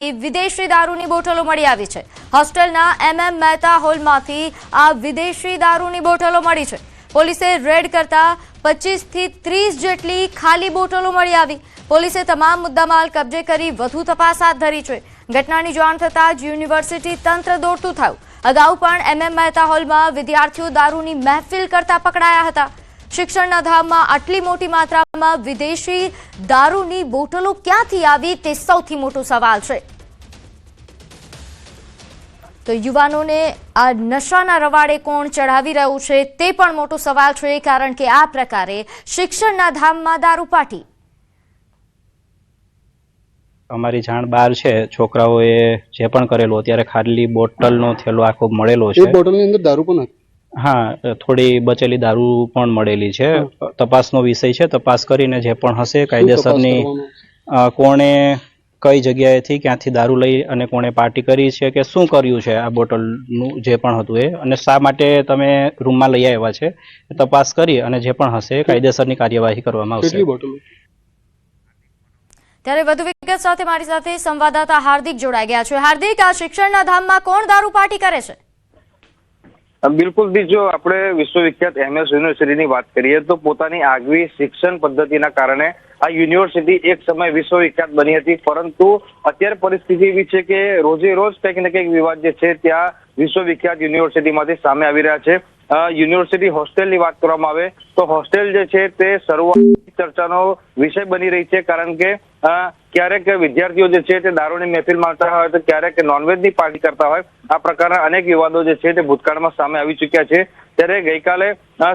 વિદેશી દારૂની બોટલો મળી આવી છે। હોસ્ટેલના MM મહેતા હોલમાંથી આ વિદેશી દારૂની બોટલો મળી છે। પોલીસે રેડ કરતા 25 થી 30 જેટલી ખાલી બોટલો મળી આવી। પોલીસે તમામ મુદ્દામાલ કબજે કરી વધુ તપાસ હાથ ધરી છે। ઘટનાની જાણ થતાં જ યુનિવર્સિટી તંત્ર દોડતું થયું। અગાઉ પણ MM મહેતા હોલમાં વિદ્યાર્થીઓ દારૂની મહેફિલ કરતા પકડાયા હતા। શિક્ષણના ધામમાં આટલી મોટી માત્રામાં વિદેશી દારૂની બોટલો ક્યાંથી આવી તે સૌથી મોટો સવાલ છે। તો યુવાનોને આ નશાના રવાડે કોણ ચડાવી રહ્યું છે તે પણ મોટો સવાલ છે, કારણ કે આ પ્રકારે શિક્ષણના ધામમાં દારૂ પાર્ટી। અમારી જાણ બહાર છે, છોકરાઓએ જે પણ કરેલું અત્યારે ખાલી બોટલનો થેલો આખો મળેલો છે। બોટલની અંદર દારૂ પણ હતી? હા, થોડી બચેલી દારૂ પણ મળેલી છે। તપાસનો વિષય છે, તપાસ કરીને જે પણ હશે કાયદેસરની કોણે કઈ જગ્યાએથી ક્યાંથી દારૂ લઈ અને કોણે પાર્ટી કરી છે કે શું કર્યું છે આ બોટલનું જે પણ હતું એ, અને શા માટે તમે રૂમમાં લઈ આવ્યા છે તપાસ કરી અને જે પણ હશે કાયદેસરની કાર્યવાહી કરવામાં આવશે। ત્યારે વધુ વિગત સાથે મારી સાથે સંવાદદાતા હાર્દિક જોડાઈ ગયા છે। હાર્દિક, આ શિક્ષણના ધામમાં કોણ દારૂ પાર્ટી કરે છે? બિલકુલ દી, જો આપણે વિશ્વવિખ્યાત MS યુનિવર્સિટીની વાત કરીએ તો પોતાની આગવી શિક્ષણ પદ્ધતિના કારણે આ યુનિવર્સિટી એક સમય વિશ્વવિખ્યાત બની હતી, પરંતુ અત્યારે પરિસ્થિતિ એવી છે કે રોજે રોજ કંઈક ને કંઈક વિવાદ જે છે ત્યાં વિશ્વવિખ્યાત યુનિવર્સિટીમાંથી સામે આવી રહ્યા છે। યુનિવર્સિટી હોસ્ટેલની વાત કરવામાં આવે તો હોસ્ટેલ જે છે તે શરૂઆતની ચર્ચાનો વિષય બની રહી છે, કારણ કે ક્યારેક વિદ્યાર્થીઓ જે છે તે દારૂની મહેફિલ મારતા હોય તો ક્યારેક નોનવેજની પાર્ટી કરતા હોય। આ પ્રકારના અનેક વિવાદો જે છે તે ભૂતકાળમાં સામે આવી ચૂક્યા છે। ત્યારે ગઈકાલે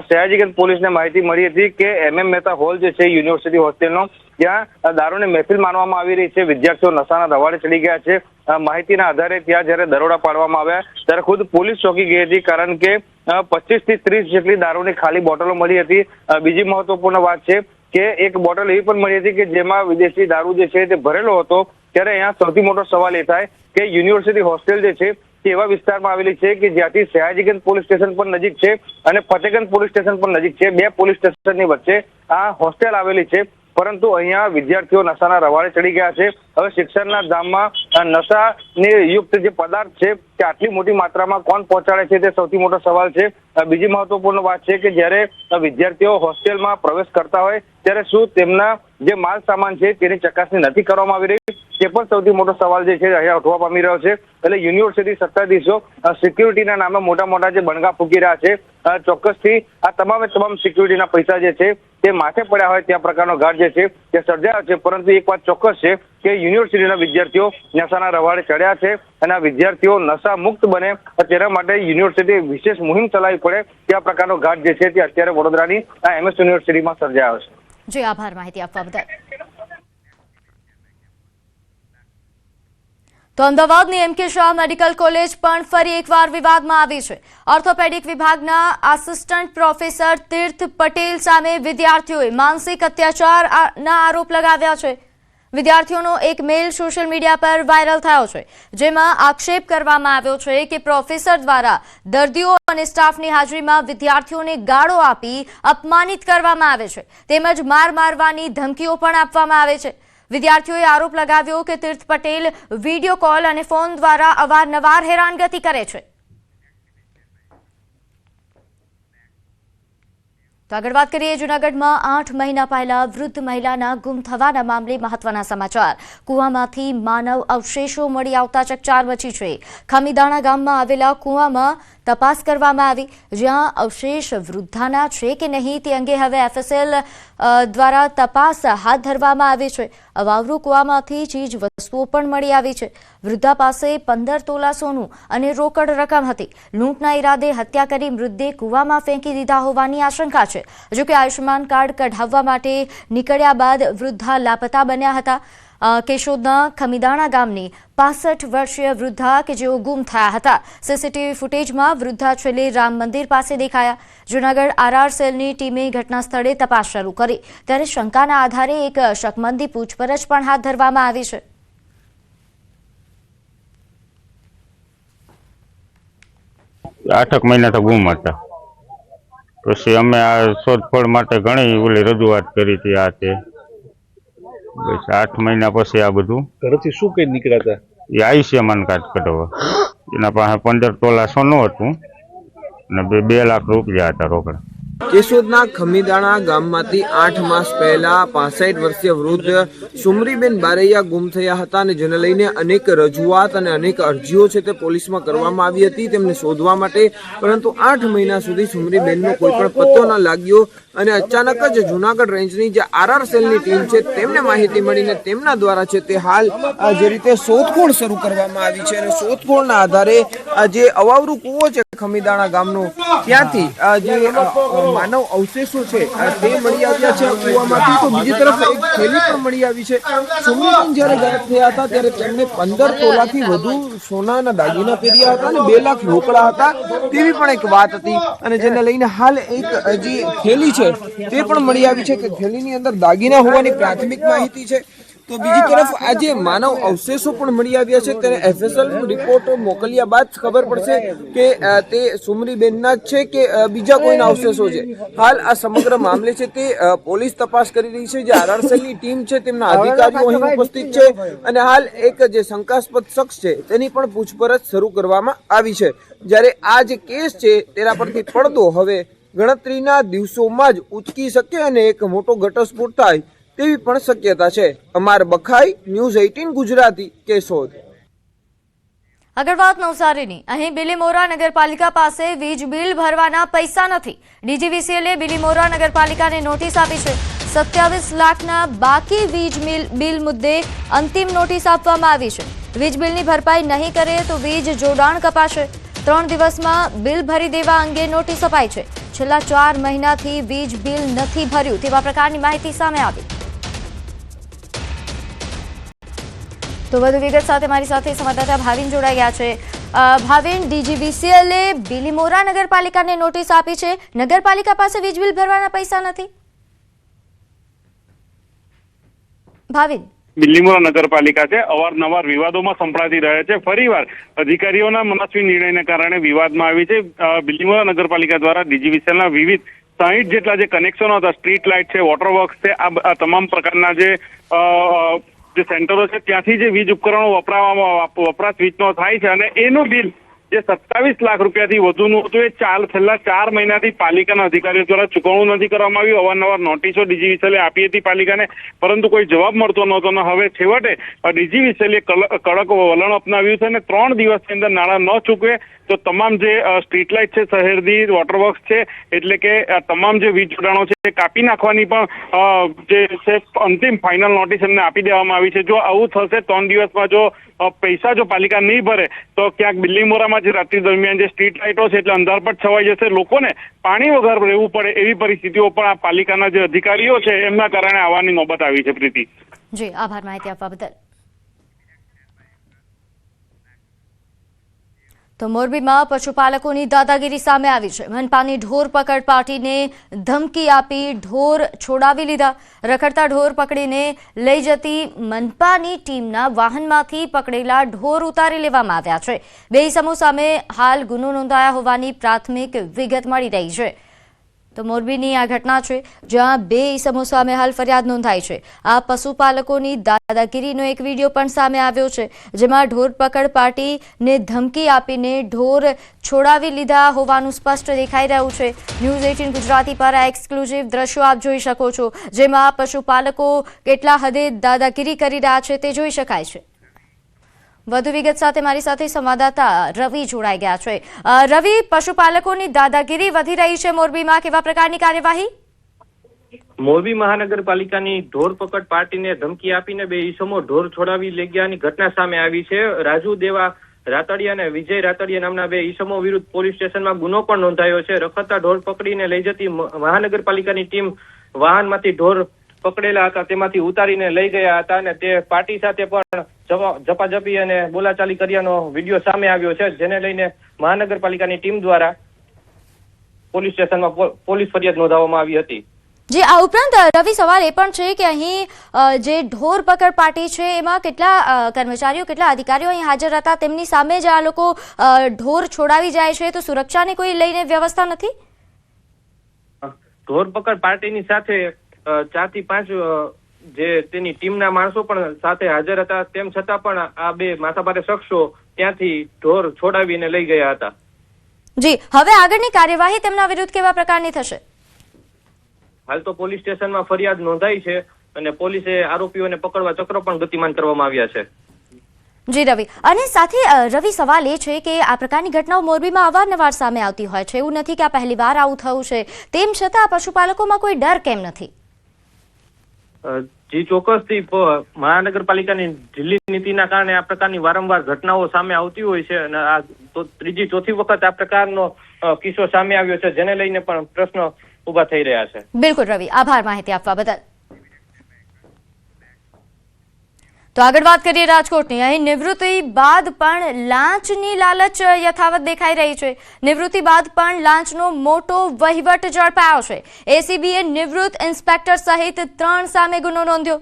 સયાજીગંજ પોલીસને માહિતી મળી હતી કે MM મહેતા હોલ જે છે યુનિવર્સિટી હોસ્ટેલનો, ત્યાં દારૂની મહેફિલ માનવામાં આવી રહી છે। વિદ્યાર્થીઓ નશાના રવાડે ચડી ગયા છે। માહિતીના આધારે ત્યાં જયારે દરોડા પાડવામાં આવ્યા ત્યારે ખુદ પોલીસ ચોંકી ગઈ હતી, કારણ કે 25 થી 30 જેટલી દારૂની ખાલી બોટલો મળી હતી। બીજી મહત્વપૂર્ણ વાત છે કે એક બોટલ એવી પણ મળી હતી કે જેમાં વિદેશી દારૂ જે છે તે ભરેલો હતો। ત્યારે અહીંયા સૌથી મોટો સવાલ એ થાય કે યુનિવર્સિટી હોસ્ટેલ જે છે તે એવા વિસ્તારમાં આવેલી છે કે જ્યાંથી સયાજીગંજ પોલીસ સ્ટેશન પણ નજીક છે અને ફતેગંજ પોલીસ સ્ટેશન પણ નજીક છે। બે પોલીસ સ્ટેશનની વચ્ચે આ હોસ્ટેલ આવેલી છે, પરંતુ અહીંયા વિદ્યાર્થીઓ નશાના રવાડે ચડી ગયા છે। હવે શિક્ષણના ધામમાં નશાની યુક્ત જે પદાર્થ છે તે આટલી મોટી માત્રામાં કોણ પહોંચાડે છે તે સૌથી મોટો સવાલ છે। બીજી મહત્વપૂર્ણ વાત છે કે જ્યારે વિદ્યાર્થીઓ હોસ્ટેલમાં પ્રવેશ કરતા હોય ત્યારે શું તેમના જે માલ સામાન છે તેની ચકાસણી નથી કરવામાં આવી રહી, તે પણ સૌથી મોટો સવાલ જે છે અહીંયા ઉઠવા પામી રહ્યો છે। એટલે યુનિવર્સિટી સત્તાધીશો સિક્યુરિટીના નામે મોટા મોટા જે બણગા ફૂંકી રહ્યા છે। ચોક્કસથી આ તમામે તમામ સિક્યુરિટીના પૈસા જે છે તે માથે પડ્યા હોય ત્યાં પ્રકારનો ઘાટ જે છે તે સર્જાયો છે, પરંતુ એક વાત ચોક્કસ છે કે યુનિવર્સિટીના વિદ્યાર્થીઓ નશાના રવાડે ચડ્યા છે અને આ વિદ્યાર્થીઓ નશા મુક્ત બને તેના માટે યુનિવર્સિટી વિશેષ મુહિમ ચલાવવી પડે ત્યાં પ્રકારનો ઘાટ જે છે તે અત્યારે વડોદરાની આ MS યુનિવર્સિટીમાં સર્જાયો છે। જી આભાર માહિતી આપવા બદલ। તો અમદાવાદની MK શાહ મેડિકલ કોલેજ પણ ફરી એકવાર વિવાદમાં આવી છે। ઓર્થોપેડિક વિભાગના આસિસ્ટન્ટ પ્રોફેસર તીર્થ પટેલ સામે વિદ્યાર્થીઓએ માનસિક અત્યાચારના આરોપ લગાવ્યા છે। વિદ્યાર્થીઓનો એક મેલ સોશિયલ મીડિયા પર વાયરલ થયો છે, જેમાં આક્ષેપ કરવામાં આવ્યો છે કે પ્રોફેસર દ્વારા દર્દીઓ અને સ્ટાફની હાજરીમાં વિદ્યાર્થીઓને ગાળો આપી અપમાનિત કરવામાં આવે છે, તેમજ મારવાની ધમકીઓ પણ આપવામાં આવે છે। વિદ્યાર્થીઓએ આરોપ લગાવ્યો કે તીર્થ પટેલ વિડીયો કોલ અને ફોન દ્વારા અવારનવાર હેરાનગતિ કરે છે। તો આગળ વાત કરીએ, જૂનાગઢમાં 8 મહિના પહેલા વૃદ્ધ મહિલાના ગુમ થવાના મામલે મહત્વના સમાચાર। કુવામાંથી માનવ અવશેષો મળી આવતા ચકચાર મચી છે। ખમીદાણા ગામમાં આવેલા કુવામાં તપાસ કરવામાં આવી, જ્યાં અવશેષ વૃદ્ધાના છે કે નહીં તે અંગે હવે FSL દ્વારા તપાસ હાથ ધરવામાં આવી છે। વાવરૂ કુવામાંથી ચીજ વસ્તુઓ પણ મળી આવી છે। વૃદ્ધા પાસે 15 તોલા સોનું અને રોકડ રકમ હતી। લૂંટના ઈરાદે હત્યા કરી મૃતદેહ કુવામાં ફેંકી દીધા હોવાની આશંકા છે। જોકે આયુષ્યમાન કાર્ડ કઢાવવા માટે નીકળ્યા બાદ વૃદ્ધા લાપતા બન્યા હતા। કેશોદના ખમીદાણા ગામની 65 વર્ષીય વૃદ્ધા કે જેઓ ગુમ થયા હતા। CCTV ફૂટેજમાં વૃદ્ધા છેલ્લે રામ મંદિર પાસે દેખાયા। જૂનાગઢ RR સેલની ટીમે ઘટના સ્થળે તપાસ શરૂ કરી, ત્યારે શંકાના આધારે એક શકમંદી પૂછપરછ પણ હાથ ધરવામાં આવી છે। 8 મહિના તો ગુમ હતા, પછી અમે આ શોધખોળ માટે ઘણી ઓલી રજૂઆત કરી હતી। આ તે બસ 8 મહિના પછી આ બધું ઘરેથી શું કઈ નીકળ્યા હતા? એ આયુષ્યમાન કાર્ડ કઢાવવા. એના પાસે 15 તોલા સોનું હતું અને 2 લાખ રૂપિયા હતા રોકડા. કેશોદના ખમીદાણા ગામમાંથી 8 માસ પહેલા 65 વર્ષીય વૃદ્ધ સુમરીબેન બારૈયા ગુમ થયા હતા અને જેને લઈને અનેક રજૂઆત અને અનેક અરજીઓ છે તે પોલીસમાં કરવામાં આવી હતી તેમને શોધવા માટે, પરંતુ 8 મહિના સુધી સુમરીબેનનો કોઈ પણ પત્તો ન લાગ્યો અને અચાનક જ જુનાગઢ રેન્જની જે આરઆર સેલની ટીમ છે તેમને માહિતી મળીને તેમના દ્વારા છે તે હાલ જે રીતે શોધખોળ શરૂ કરવામાં આવી છે અને શોધખોળના આધારે જે અવાવરૂ કૂવો છે ખમીદાણા ગામનો ત્યાંથી જે માનવ અવશેષો છે તે મળી આવ્યા છે કૂવામાંથી. તો બીજી તરફ એક થેલી પણ મળી આવી છે. સુમરીબેન જ્યારે ગાયબ થયા હતા ત્યારે તેમને 15 તોલાથી વધુ સોનાના દાગીના પહેર્યા હતા અને 2 લાખ રોકડા હતા તેવી પણ એક વાત હતી અને જેને લઈને હાલ એક જે થેલી છે તે પણ મળી આવી છે કે થેલીની અંદર દાગીના હોવાની પ્રાથમિક માહિતી છે. તો બીજી તરફ આજે માનવ અવશેષો પણ મળી આવ્યા છે તેને એફએસએલ રિપોર્ટ મોકલ્યા બાદ ખબર પડશે કે તે સુમરીબેનના જ છે કે બીજા કોઈના અવશેષો છે. હાલ આ સમગ્ર મામલે છે તે પોલીસ તપાસ કરી રહી છે. જે આરઆરસેલની ટીમ છે તેમના અધિકારીઓ અહીં ઉપસ્થિત છે અને હાલ એક જે શંકાસ્પદ શખ્સ છે તેની પણ પૂછપરછ શરૂ કરવામાં આવી છે. જ્યારે આ જે કેસ છે તેના પરથી પડદો હવે ગણતરીના દિવસોમાં જ ઉચકી શકે અને એક મોટો ઘટસ્ફોટ થાય તેવી પણ શક્યતા છે. અમાર બખાઈ, ન્યૂઝ 18 ગુજરાતી, કેશોદ. આગળ વાત નવસારીની. અહીં બિલીમોરા નગરપાલિકા પાસે વીજ બિલ ભરવાના પૈસા નથી. ડીજીવીસીએલે બિલીમોરા નગરપાલિકાને નોટિસ આપી છે. 27 લાખના બાકી વીજ બિલ મુદ્દે અંતિમ નોટિસ આપવામાં આવી છે. વીજ બિલની ભરપાઈ નહીં કરે તો વીજ જોડાણ કપાશે. 3 દિવસમાં બિલ ભરી દેવા અંગે નોટિસ અપાઈ છે. છેલ્લા 4 મહિનાથી વીજ બિલ નથી ભર્યું તેવા પ્રકારની માહિતી સામે આવી. તો વધુ વિગત સાથે મારી સાથે સંવાદદાતા ભાવિન જોડાઈ ગયા છે. ભાવિન, ડીજીવીસીએલે બિલીમોરા નગરપાલિકાને નોટિસ આપી છે. નગરપાલિકા પાસે વીજ બિલ ભરવાના પૈસા નથી. ભાવિન, બિલીમોરા નગરપાલિકા છે અવારનવાર વિવાદોમાં સંપડાતી રહે છે. ફરીવાર અધિકારીઓના મનસ્વી નિર્ણયને કારણે વિવાદમાં આવી છે. બિલીમોરા નગરપાલિકા દ્વારા ડીજીવીસીએલના વિવિધ 60 જેટલા જે કનેક્શનો હતા, સ્ટ્રીટ લાઇટ છે, વોટર વર્ક્સ છે, આ તમામ પ્રકારના જે સેન્ટરો છે ત્યાંથી જે વીજ ઉપકરણો વપરાશ વીજનો થાય છે અને એનું બિલ જે 27 લાખ રૂપિયાથી વધુનું હતું એ છેલ્લા 4 મહિનાથી પાલિકાના અધિકારીઓ દ્વારા ચૂકવણું નથી કરવામાં આવ્યું. અવારનવાર નોટિસો ડીજીવીસીએલે આપી હતી પાલિકાને, પરંતુ કોઈ જવાબ મળતો નહોતો અને હવે છેવટે ડીજીવીસીએલે કડક વલણ અપનાવ્યું છે અને 3 દિવસની અંદર નાણાં ન ચૂકવે તો તમામ જે સ્ટ્રીટ લાઇટ છે, શહેરની વોટરવર્ક્સ છે, એટલે કે તમામ જે વીજ જોડાણો છે એ કાપી નાખવાની પણ જે છે અંતિમ ફાઇનલ નોટિસ એમને આપી દેવામાં આવી છે. જો આવું થશે 3 દિવસમાં જો પૈસા જો પાલિકા નહીં ભરે તો ક્યાંક બિલીમોરામાં જે રાત્રિ દરમિયાન જે સ્ટ્રીટ લાઇટો છે એટલે અંધારપટ છવાઈ જશે. લોકોને પાણી વગર રહેવું પડે એવી પરિસ્થિતિઓ પણ આ પાલિકાના જે અધિકારીઓ છે એમના કારણે આવવાની નોબત આવી છે. પ્રીતિ જી, આભાર માહિતી આપવા બદલ. તો મોરબીમાં પશુપાલકોની દાદાગીરી સામે આવી છે. મનપાની ઢોર પકડ પાર્ટીને ધમકી આપી ઢોર છોડાવી લીધા. રખડતા ઢોર પકડીને લઈ જતી મનપાની ટીમના વાહનમાંથી પકડેલા ઢોર ઉતારી લેવામાં આવ્યા છે. 2 ઇસમો સામે હાલ ગુનો નોંધાયા હોવાની પ્રાથમિક વિગત મળી રહી છે. તો મોરબીની આ ઘટના છે જ્યાં 2 ઇસમો સામે હાલ ફરિયાદ નોંધાઈ છે. આ પશુપાલકોની દાદાગીરીનો એક વિડીયો પણ સામે આવ્યો છે જેમાં ઢોર પકડ પાર્ટીને ધમકી આપીને ઢોર છોડાવી લીધા હોવાનું સ્પષ્ટ દેખાઈ રહ્યું છે. ન્યૂઝ 18 ગુજરાતી પર આ એક્સક્લુઝિવ દ્રશ્યો આપ જોઈ શકો છો જેમાં પશુપાલકો કેટલા હદે દાદાગીરી કરી રહ્યા છે તે જોઈ શકાય છે. વધુ વિગત સાથે મારી સાથે સંવાદદાતા રવિ જોડાઈ ગયા છે. રવિ, પશુપાલકોની દાદાગીરી વધી રહી છે મોરબીમાં, કેવા પ્રકારની કાર્યવાહી? મોરબી મહાનગરપાલિકાની ઢોર પકડ પાર્ટીને ધમકી આપીને 2 ઈસમો ઢોર છોડાવી લઈ ગયાની ઘટના સામે આવી છે. રાજુ દેવા રાતડિયા અને વિજય રાતડિયા નામના 2 ઈસમો વિરુદ્ધ પોલીસ સ્ટેશનમાં ગુનો પણ નોંધાયો છે. રખડતા ઢોર પકડીને લઈ જતી મહાનગરપાલિકાની ટીમ વાહનમાંથી ઢોર પકડેલા હતા તેમાંથી ઉતારીને લઈ ગયા હતા અને તે પાર્ટી સાથે પણ ઝપાઝપી અને બોલાચાલી કર્યાનો વિડીયો સામે આવ્યો છે, જેને લઈને મહાનગરપાલિકાની ટીમ દ્વારા પોલીસ સ્ટેશનમાં પોલીસ ફરિયાદ નોંધાવવામાં આવી હતી. જી, આ ઉપરાંત રવિ, સવાલ એ પણ છે કે અહીં જે ઢોર પકડ પાર્ટી છે એમાં કેટલા કર્મચારીઓ, કેટલા અધિકારીઓ અહીં હાજર હતા? તેમની સામે જ આ લોકો ઢોર છોડાવી જાય છે તો સુરક્ષાની કોઈ લઈને વ્યવસ્થા નથી? ઢોર પકડ પાર્ટીની સાથે 4 થી 5 જે તેની ટીમના માણસો પણ સાથે હાજર હતા. તેમ છતાં પણ આ બે માથાભારે શખ્સો ત્યાંથી ઢોર છોડાવીને લઈ ગયા હતા. જી, હવે આગળની કાર્યવાહી તેમના વિરુદ્ધ કેવા પ્રકારની થશે? હાલ તો પોલીસ સ્ટેશનમાં ફરિયાદ નોંધાઈ છે અને પોલીસે આરોપીઓને પકડવા ચક્રો પણ ગતિમાન કરવામાં આવ્યા છે. જી રવિ, અને સાથે રવિ, સવાલ એ છે કે આ પ્રકારની ઘટનાઓ મોરબીમાં અવારનવાર સામે આવતી હોય છે. એવું નથી કે આ પહેલી વાર આવું થયું છે. તેમ છતાં પશુપાલકોમાં કોઈ ડર કેમ નથી? જી ચોક્કસથી મહાનગરપાલિકાની ઢીલી નીતિના કારણે આ પ્રકારની વારંવાર ઘટનાઓ સામે આવતી હોય છે અને આ તો ત્રીજી ચોથી વખત આ પ્રકારનો કિસ્સો સામે આવ્યો છે, જેને લઈને પણ પ્રશ્ન ઉભા થઈ રહ્યા છે. બિલકુલ રવિ, આભાર માહિતી આપવા બદલ. તો આગળ વાત કરીએ રાજકોટની. અહીં નિવૃત્તિ બાદ પણ લાંચની લાલચ યથાવત દેખાઈ રહી છે. નિવૃત્તિ બાદ પણ લાંચનો મોટો વહીવટ ઝડપાયો છે. એસીબીએ નિવૃત્ત ઇન્સ્પેક્ટર સહિત 3 સામે ગુનો નોંધ્યો.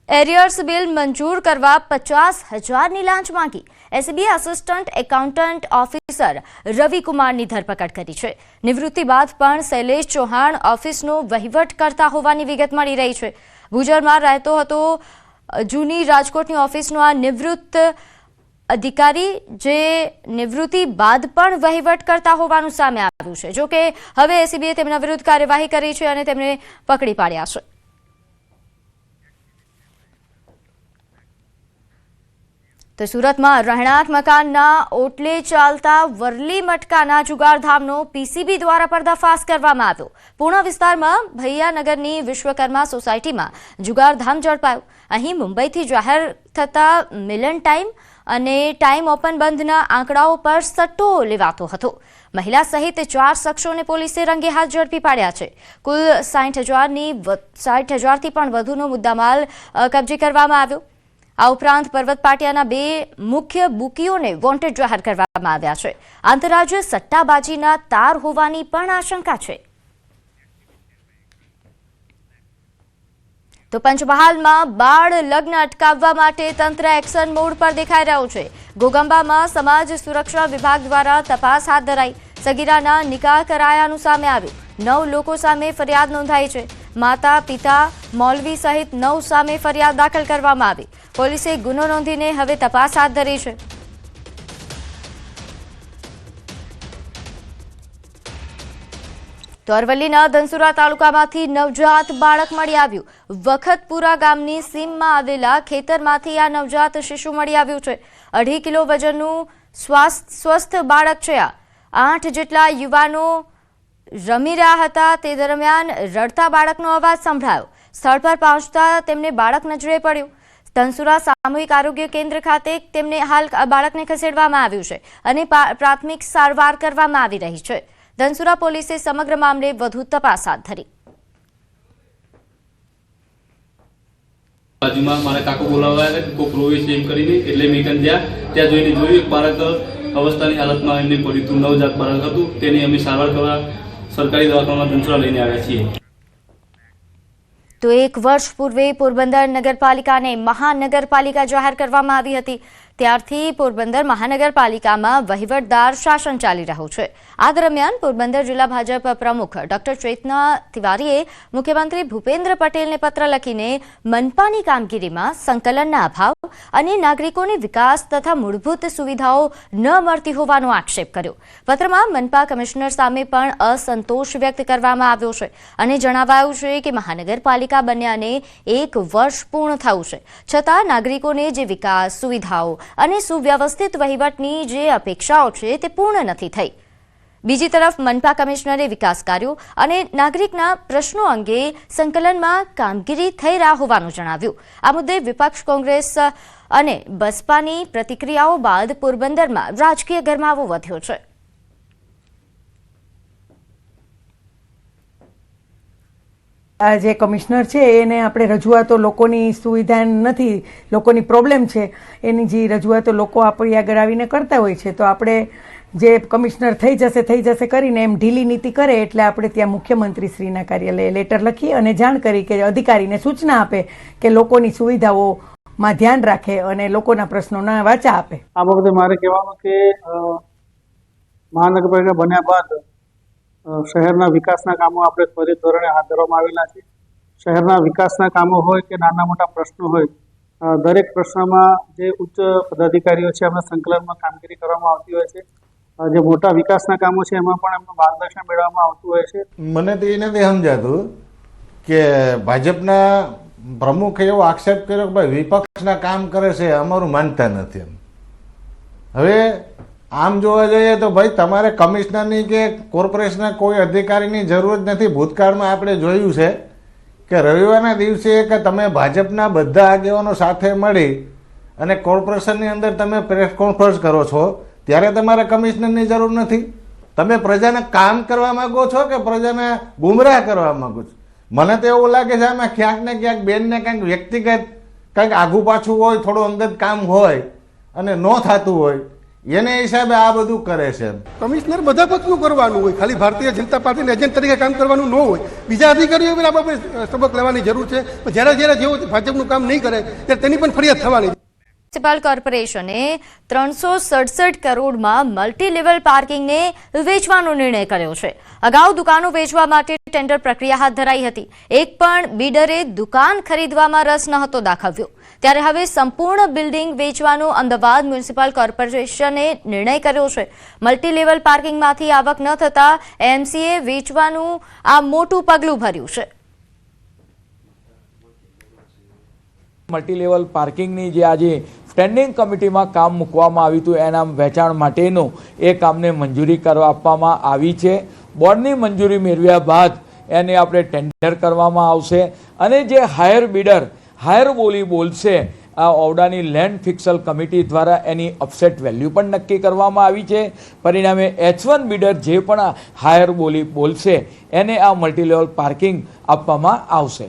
એરિયર્સ બિલ મંજૂર કરવા 50,000ની લાંચ માંગી. એસીબીએ આસિસ્ટન્ટ એકાઉન્ટન્ટ ઓફિસર રવિકુમારની ધરપકડ કરી છે. નિવૃત્તિ બાદ પણ શૈલેષ ચૌહાણ ઓફિસનો વહીવટ કરતા હોવાની વિગત મળી રહી છે. ભુજરમાં રહેતો હતો જૂની રાજકોટની ઓફિસનો આ નિવૃત્ત અધિકારી, જે નિવૃત્તિ બાદ પણ વહીવટ કરતા હોવાનું સામે આવ્યું છે. જોકે હવે એસીબીએ તેમના વિરુદ્ધ કાર્યવાહી કરી છે અને તેમને પકડી પાડ્યા છે. તો સુરતમાં રહેણાંક મકાનના ઓટલે ચાલતા વરલી મટકાના જુગારધામનો પીસીબી દ્વારા પર્દાફાશ કરવામાં આવ્યો. પૂર્ણા વિસ્તારમાં ભૈયાનગરની વિશ્વકર્મા સોસાયટીમાં જુગારધામ ઝડપાયું. અહીં મુંબઈથી જાહેર થતા મિલન ટાઈમ અને ટાઈમ ઓપન બંધના આંકડાઓ પર સટ્ટો લેવાતો હતો. મહિલા સહિત 4 શખ્સોને પોલીસે રંગે હાથ ઝડપી પાડ્યા છે. કુલ 60,000થી પણ વધુનો મુદ્દામાલ કબજે કરવામાં આવ્યો. આ ઉપરાંત પર્વત પાટિયાના 2 મુખ્ય બુકીઓને વોન્ટેડ જાહેર કરવામાં આવ્યા છે. આંતરરાજ્ય સટ્ટાબાજીના તાર હોવાની પણ આશંકા છે. તો પંચમહાલમાં બાળ લગ્ન અટકાવવા માટે તંત્ર એક્શન મોડ પર દેખાઈ રહ્યું છે. ઘોગંબામાં સમાજ સુરક્ષા વિભાગ દ્વારા તપાસ હાથ ધરાઈ. સગીરાના નિકાહ કરાયાનું સામે આવ્યું. 9 લોકો સામે ફરિયાદ નોંધાઈ છે. માતા, પિતા, મૌલવી સહિત 9 સામે ફરિયાદ દાખલ કરવામાં આવી. પોલીસે ગુનો નોંધીને હવે તપાસ હાથ ધરી છે. તો અરવલ્લીના ધનસુરા તાલુકામાંથી નવજાત બાળક મળી આવ્યું. વખતપુરા ગામની સીમમાં આવેલા ખેતરમાંથી આ નવજાત શિશુ મળી આવ્યું છે. 2.5 કિલો વજનનું સ્વસ્થ બાળક છે. 8 જેટલા યુવાનો રમી રહ્યા હતા. તે દરમિયાન રડતા બાળકનો અવાજ સંભળાયો. સ્થળ પર પહોંચતા તેમને બાળક નજરે પડ્યું. ધનસુરા સામૂહિક આરોગ્ય કેન્દ્ર ખાતે તેમને હાલ બાળકને ખસેડવામાં આવ્યું છે અને પ્રાથમિક સારવાર કરવામાં આવી રહી છે. ધનસુરા પોલીસે સમગ્ર મામલે વધુ તપાસ હાથ ધરી. બાજુમાં મારા કાકો બોલાવ્યા કે કોઈ પ્રોવેશ એમ કરીને એટલે મેં ત્યાં જોઈને જોયું એક બાળક અવસ્થાની હાલતમાં એમને પડ્યું હતું. નવજાત બાળક હતું. તેની અમે સારવાર કરવા સરકારી દવાખાનામાં ધનસુરા લઈને આવ્યા છીએ. તો 1 વર્ષ પૂર્વે પોરબંદર નગરપાલિકાને મહાનગરપાલિકા જાહેર કરવામાં આવી હતી. ત્યારથી પોરબંદર મહાનગરપાલિકામાં વહીવટદાર શાસન ચાલી રહ્યું છે. આ દરમિયાન પોરબંદર જિલ્લા ભાજપ પ્રમુખ ડોક્ટર ચેતના તિવારીએ મુખ્યમંત્રી ભૂપેન્દ્ર પટેલને પત્ર લખીને મનપાની કામગીરીમાં સંકલનના અભાવ અને નાગરિકોને વિકાસ તથા મૂળભૂત સુવિધાઓ ન મળતી હોવાનો આક્ષેપ કર્યો. પત્રમાં મનપા કમિશનર સામે પણ અસંતોષ વ્યક્ત કરવામાં આવ્યો છે અને જણાવાયું છે કે મહાનગરપાલિકા બન્યાને 1 વર્ષ પૂર્ણ થયું છે, છતાં નાગરિકોને જે વિકાસ, સુવિધાઓ અને સુવ્યવસ્થિત વહીવટની જે અપેક્ષાઓ છે તે પૂર્ણ નથી થઈ. બીજી તરફ મનપા કમિશનરે વિકાસ કાર્યો અને નાગરિકના પ્રશ્નો અંગે સંકલનમાં કામગીરી થઈ રહ્યા હોવાનું જણાવ્યું. આ મુદ્દે વિપક્ષ, કોંગ્રેસ અને બસપાની પ્રતિક્રિયાઓ બાદ પોરબંદરમાં રાજકીય ગરમાવો વધ્યો છે. આ જે કમિશનર છે એને આપણે રજૂઆતો, લોકોની સુવિધા નથી, લોકોની પ્રોબ્લેમ છે, એની જે રજૂઆતો લોકો આપણી આગળ આવીને કરતા હોય છે, તો આપણે જે કમિશનર થઈ જશે કરીને એમ ઢીલી નીતિ કરે એટલે આપણે ત્યાં મુખ્યમંત્રીશ્રીના કાર્યાલયે લેટર લખી અને જાણ કરી કે અધિકારીને સૂચના આપે કે લોકોની સુવિધાઓમાં ધ્યાન રાખે અને લોકોના પ્રશ્નોના વાચા આપે. આ બાબતે મારે કહેવાનું કે મહાનગરપાલિકા બન્યા બાદ શહેરના વિકાસના કામો આપણે ત્વરિત ધોરણે હાથ ધરવામાં આવેલા છે. શહેરના વિકાસના કામો હોય કે નાના મોટા પ્રશ્નો હોય, દરેક પ્રશ્નમાં જે ઉચ્ચ પદાધિકારીઓ છે એમના સંકલનમાં કામગીરી કરવામાં આવતી હોય છે. જે મોટા વિકાસના કામો છે એમાં પણ એમનું માર્ગદર્શન મેળવવામાં આવતું હોય છે. મને તો એ નથી સમજાતું કે ભાજપના પ્રમુખે એવો આક્ષેપ કર્યો કે ભાઈ વિપક્ષના કામ કરે છે, અમારું માનતા નથી. એમ હવે આમ જોવા જઈએ તો ભાઈ તમારે કમિશનરની કે કોર્પોરેશનના કોઈ અધિકારીની જરૂર જ નથી. ભૂતકાળમાં આપણે જોયું છે કે રવિવારના દિવસે કે તમે ભાજપના બધા આગેવાનો સાથે મળી અને કોર્પોરેશનની અંદર તમે પ્રેસ કોન્ફરન્સ કરો છો ત્યારે તમારે કમિશનરની જરૂર નથી. તમે પ્રજાને કામ કરવા માંગો છો કે પ્રજાને ગુમરાહ કરવા માંગો છો? મને તો એવું લાગે છે આમાં ક્યાંક ને ક્યાંક બેનને કંઈક વ્યક્તિગત કંઈક આઘું પાછું હોય, થોડું અંગત કામ હોય અને ન થતું હોય એને હિસાબે આ બધું કરે છે. કમિશનર બધા પક્ષનું કરવાનું હોય, ખાલી ભારતીય જનતા પાર્ટીના એજન્ટ તરીકે કામ કરવાનું ન હોય. બીજા અધિકારીઓ પણ આ બાબતે સબક લેવાની જરૂર છે. જ્યારે જેવો ભાજપનું કામ નહીં કરે ત્યારે તેની પણ ફરિયાદ થવાની. મ્યુનિસિપલ કોર્પોરેશને 367 કરોડમાં મલ્ટી લેવલ પાર્કિંગને વેચવાનો નિર્ણય કર્યો છે. અગાઉ દુકાનો વેચવા માટે ટેન્ડર પ્રક્રિયા હાથ ધરાઈ હતી. એક પણ બિલ્ડરે દુકાન ખરીદવામાં રસ નહોતો દાખવ્યો. ત્યારે હવે સંપૂર્ણ બિલ્ડિંગ વેચવાનો અમદાવાદ મ્યુનિસિપલ કોર્પોરેશને નિર્ણય કર્યો છે. મલ્ટી લેવલ પાર્કિંગમાંથી આવક ન થતા એમસીએ વેચવાનું આ મોટું પગલું ભર્યું છે. મલ્ટી લેવલ પાર્કિંગની જે આજે સ્ટેન્ડિંગ કમિટીમાં કામ મૂકવામાં આવ્યું હતું એના વેચાણ માટેનું એ કામને મંજૂરી કરવા આપવામાં આવી છે. બોર્ડની મંજૂરી મેળવ્યા બાદ એને આપણે ટેન્ડર કરવામાં આવશે અને જે હાયર બિડર હાયર બોલી બોલશે આ ઓવડાની લેન્ડ ફિક્સલ કમિટી દ્વારા એની અપસેટ વેલ્યુ પણ નક્કી કરવામાં આવી છે. પરિણામે H1 બિડર જે પણ હાયર બોલી બોલશે એને આ મલ્ટી લેવલ પાર્કિંગ આપવામાં આવશે.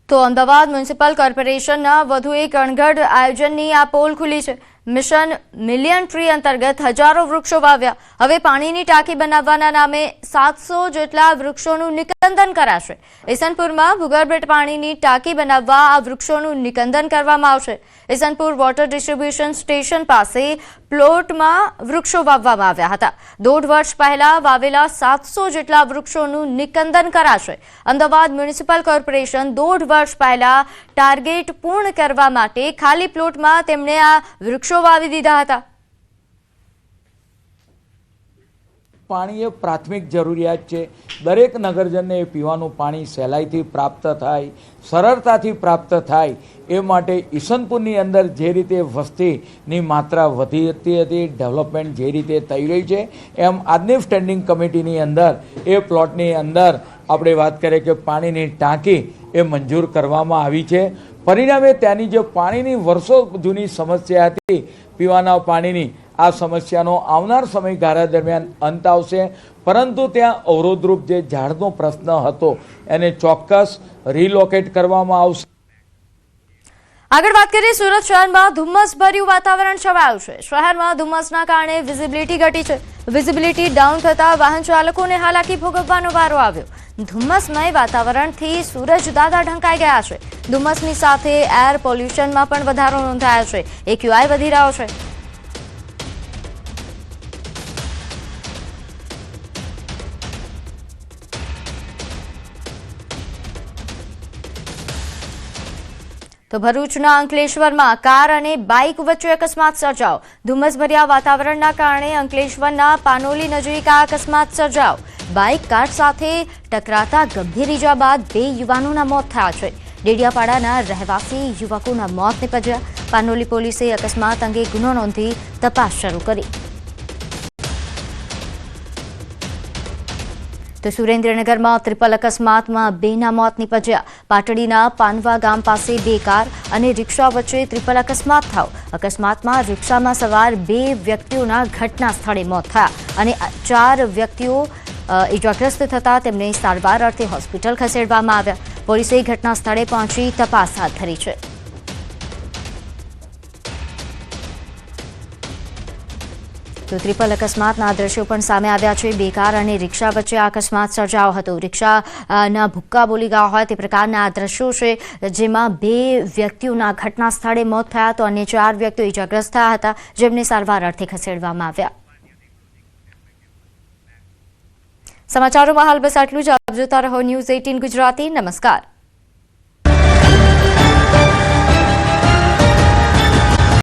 તો અમદાવાદ મ્યુનિસિપલ કોર્પોરેશનના વધુ એક અણઘડ આયોજનની આ પોલ ખુલી છે. મિશન મિલિયન ટ્રી અંતર્ગત હજારો વૃક્ષો વાવ્યા. હવે પાણીની ટાંકી બનાવવાના નામે 700 જેટલા વૃક્ષોનું નિકંદન કરાશે. ઇસનપુરમાં ભૂગર્ભ પાણીની ટાંકી બનાવવા આ વૃક્ષોનું નિકંદન કરવામાં આવશે. ઇસનપુર વોટર ડિસ્ટ્રીબ્યુશન સ્ટેશન પાસે પ્લોટમાં વૃક્ષો વાવવામાં આવ્યા હતા. 1.5 વર્ષ પહેલા વાવેલા 700 જેટલા વૃક્ષોનું નિકંદન કરાશે. અમદાવાદ મ્યુનિસિપલ કોર્પોરેશન 1.5 વર્ષ પહેલા ટાર્ગેટ પૂર્ણ કરવા માટે ખાલી પ્લોટમાં તેમણે આ વૃક્ષો વાવી દીધા હતા. પાણી એ પ્રાથમિક જરૂરિયાત છે. દરેક નગરજનને પીવાનું પાણી સહેલાઈથી પ્રાપ્ત થાય, સરળતાથી પ્રાપ્ત થાય એ માટે ઈસનપુરની અંદર જે રીતે વસ્તીની માત્રા વધી હતી, ડેવલપમેન્ટ જે રીતે થઈ રહી છે, એમ આજની સ્ટેન્ડિંગ કમિટીની અંદર એ પ્લોટની અંદર આપણે વાત કરીએ કે પાણીની ટાંકી એ મંજૂર કરવામાં આવી છે. પરિણામે ત્યાંની જે પાણીની વર્ષો જૂની સમસ્યા હતી પીવાના પાણીની, આ સમસ્યાનો આવનાર સમયગાળા દરમિયાન અંત આવશે. પરંતુ ત્યાં અવરોધરૂપ જે ઝાડનો પ્રશ્ન હતો એને ચોક્કસ રિલોકેટ કરવામાં આવશે. આગળ વાત કરીએ, સુરત શહેરમાં ધુમ્મસભર્યું વાતાવરણ છવાયું છે. શહેરમાં ધુમ્મસના કારણે વિઝિબિલિટી ઘટી છે. વિઝિબિલિટી ડાઉન થતા વાહન ચાલકોને હાલાકી ભોગવવાનો વારો આવ્યો. ધુમ્મસમય વાતાવરણથી સૂરજ દાદા ઢંકાઈ ગયા છે. ધુમ્મસની સાથે એર પોલ્યુશનમાં પણ વધારો નોંધાયો છે. AQI વધી રહ્યો છે. તો ભરૂચના અંકલેશ્વરમાં કાર અને બાઇક વચ્ચે અકસ્માત સર્જાયો. ધુમ્મસભર્યા વાતાવરણના કારણે અંકલેશ્વરના પાનોલી નજીક આ અકસ્માત સર્જાયો. બાઇક કાર સાથે ટકરાતા ગંભીર ઈજા બાદ 2 યુવાનોના મોત થયા છે. ડેડિયાપાડાના રહેવાસી યુવકોના મોત નીપજ્યા. પાનોલી પોલીસે અકસ્માત અંગે ગુનો નોંધી તપાસ શરૂ કરી. તો સુરેન્દ્રનગરમાં ટ્રિપલ અકસ્માતમાં 2ના મોત નીપજ્યા. પાટડીના પાનવા ગામ પાસે 2 કાર અને રિક્ષા વચ્ચે ટ્રિપલ અકસ્માત થયો. અકસ્માતમાં રિક્ષામાં સવાર 2 વ્યક્તિઓના ઘટના સ્થળે મોત થયા અને 4 વ્યક્તિઓ ઇજાગ્રસ્ત થતા તેમને સારવાર અર્થે હોસ્પિટલ ખસેડવામાં આવ્યા. પોલીસે ઘટના સ્થળે પહોંચી તપાસ હાથ ધરી છે. તો ટ્રિપલ અકસ્માતના દ્રશ્યો પણ સામે આવ્યા છે. 2 કાર અને રિક્ષા વચ્ચે આ અકસ્માત સર્જાયો હતો. રિક્ષાના ભુક્કા બોલી ગયા હોય તે પ્રકારના આ દ્રશ્યો છે, જેમાં 2 વ્યક્તિઓના ઘટના સ્થળે મોત થયા તો અન્ય 4 વ્યક્તિઓ ઇજાગ્રસ્ત થયા હતા, જેમને સારવાર અર્થે ખસેડવામાં આવ્યા. સમાચારોમાં હાલ બસ આટલું જ. આપ જોતા રહો ન્યૂઝ 18 ગુજરાતી. નમસ્કાર.